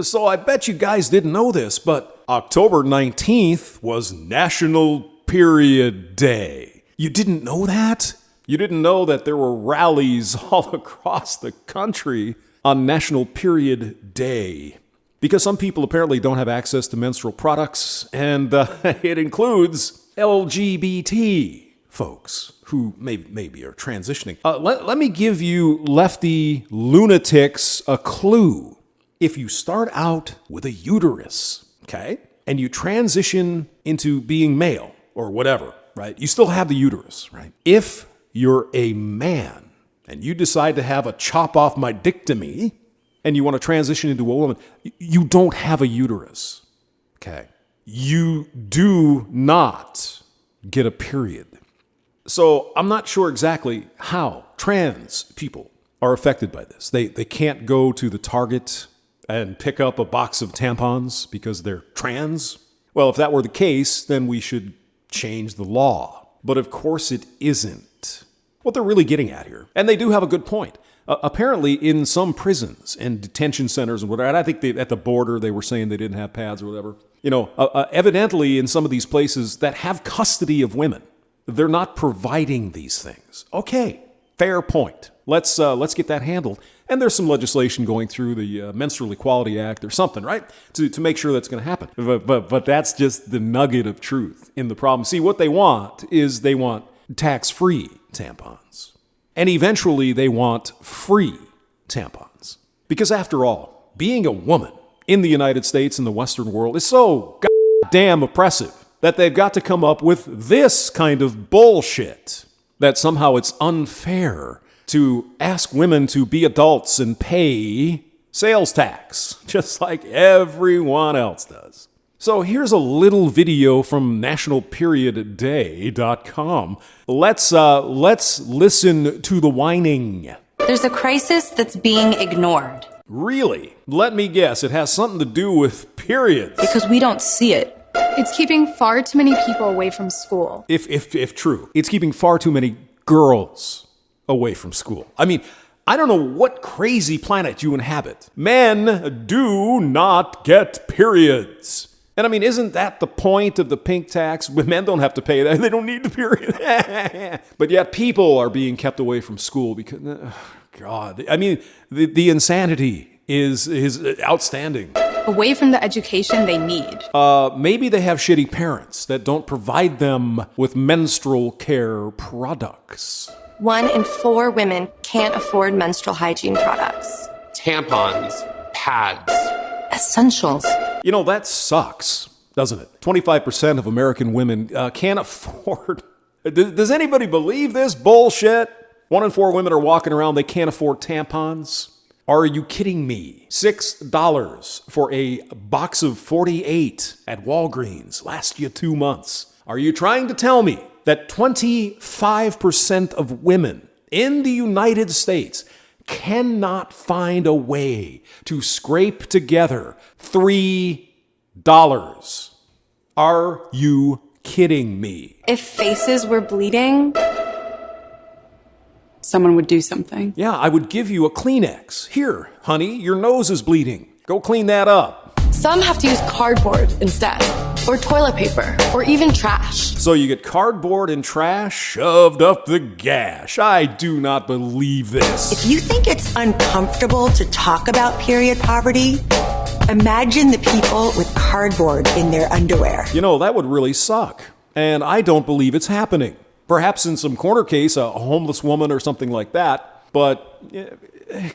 So I bet you guys didn't know this, but October 19th was National Period Day. You didn't know that? You didn't know that there were rallies all across the country on National Period Day? Because some people apparently don't have access to menstrual products, and it includes LGBT folks who maybe are transitioning. Let me give you lefty lunatics a clue. If you start out with a uterus, okay, and you transition into being male or whatever, right, you still have the uterus, right? If you're a man and you decide to have a chop off my dictomy and you want to transition into a woman, you don't have a uterus, okay? You do not get a period. So I'm not sure exactly how trans people are affected by this. They can't go to the Target and pick up a box of tampons because they're trans. Well, if that were the case, then we should change the law. But of course it isn't. What they're really getting at here, and they do have a good point. Apparently in some prisons and detention centers and whatever, and I think at the border they were saying they didn't have pads or whatever. Evidently in some of these places that have custody of women, they're not providing these things. Okay, fair point. Let's get that handled. And there's some legislation going through the Menstrual Equality Act or something, right? To make sure that's going to happen. But that's just the nugget of truth in the problem. See, what they want is they want tax-free tampons. And eventually they want free tampons. Because after all, being a woman in the United States and the Western world is so goddamn oppressive that they've got to come up with this kind of bullshit. That somehow it's unfair to ask women to be adults and pay sales tax, just like everyone else does. So here's a little video from nationalperiodday.com. Let's listen to the whining. There's a crisis that's being ignored. Really? Let me guess, it has something to do with periods. Because we don't see it. It's keeping far too many people away from school. If true, it's keeping far too many girls away from school. I mean, I don't know what crazy planet you inhabit. Men do not get periods. And I mean, isn't that the point of the pink tax? Men don't have to pay that. They don't need the period. But yet people are being kept away from school because, God, I mean, the insanity is outstanding. Away from the education they need. Maybe they have shitty parents that don't provide them with menstrual care products. 1 in 4 women can't afford menstrual hygiene products. Tampons, pads, essentials. That sucks, doesn't it? 25% of American women can't afford... Does anybody believe this bullshit? 1 in 4 women are walking around, they can't afford tampons. Are you kidding me? $6 for a box of 48 at Walgreens lasts you 2 months. Are you trying to tell me that 25% of women in the United States cannot find a way to scrape together $3? Are you kidding me? If faces were bleeding, someone would do something. Yeah, I would give you a Kleenex. Here, honey, your nose is bleeding. Go clean that up. Some have to use cardboard instead, or toilet paper, or even trash. So you get cardboard and trash shoved up the gash. I do not believe this. If you think it's uncomfortable to talk about period poverty, imagine the people with cardboard in their underwear. That would really suck. And I don't believe it's happening. Perhaps in some corner case, a homeless woman or something like that. But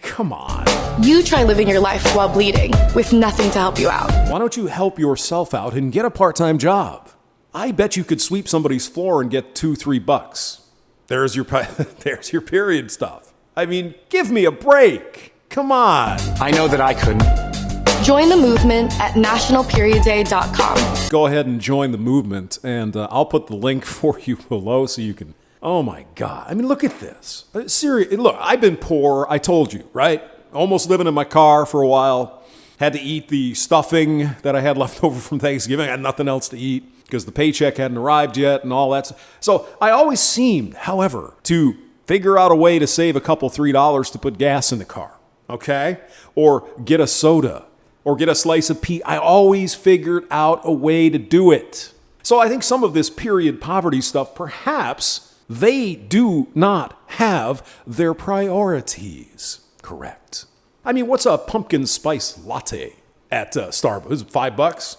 come on. You try living your life while bleeding with nothing to help you out. Why don't you help yourself out and get a part-time job? I bet you could sweep somebody's floor and get $2-3. There's your period stuff. I mean, give me a break. Come on. I know that I couldn't. Join the movement at nationalperiodday.com. Go ahead and join the movement, and I'll put the link for you below so you can... Oh my God. I mean, look at this. Seriously, look, I've been poor. I told you, right? Almost living in my car for a while. Had to eat the stuffing that I had left over from Thanksgiving. I had nothing else to eat because the paycheck hadn't arrived yet and all that. So I always seemed, however, to figure out a way to save a couple $3 to put gas in the car, okay? Or get a soda or get a slice of pizza. I always figured out a way to do it. So I think some of this period poverty stuff, perhaps they do not have their priorities correct. I mean, what's a pumpkin spice latte at Starbucks? Is it $5?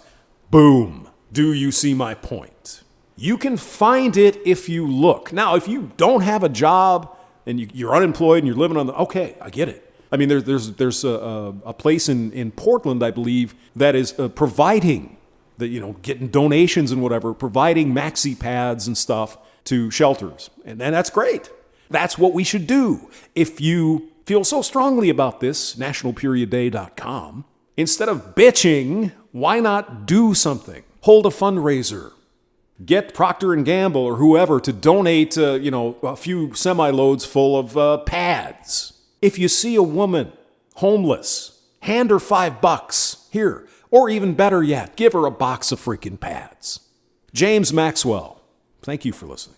Boom. Do you see my point? You can find it if you look. Now, if you don't have a job and you're unemployed and you're living on okay, I get it. I mean, there's a place in Portland, I believe, that is providing getting donations and whatever, providing maxi pads and stuff to shelters. And that's great. That's what we should do. If you feel so strongly about this, nationalperiodday.com, instead of bitching, why not do something? Hold a fundraiser. Get Procter & Gamble or whoever to donate, a few semi-loads full of pads. If you see a woman homeless, hand her $5 here. Or even better yet, give her a box of freaking pads. James Maxwell, thank you for listening.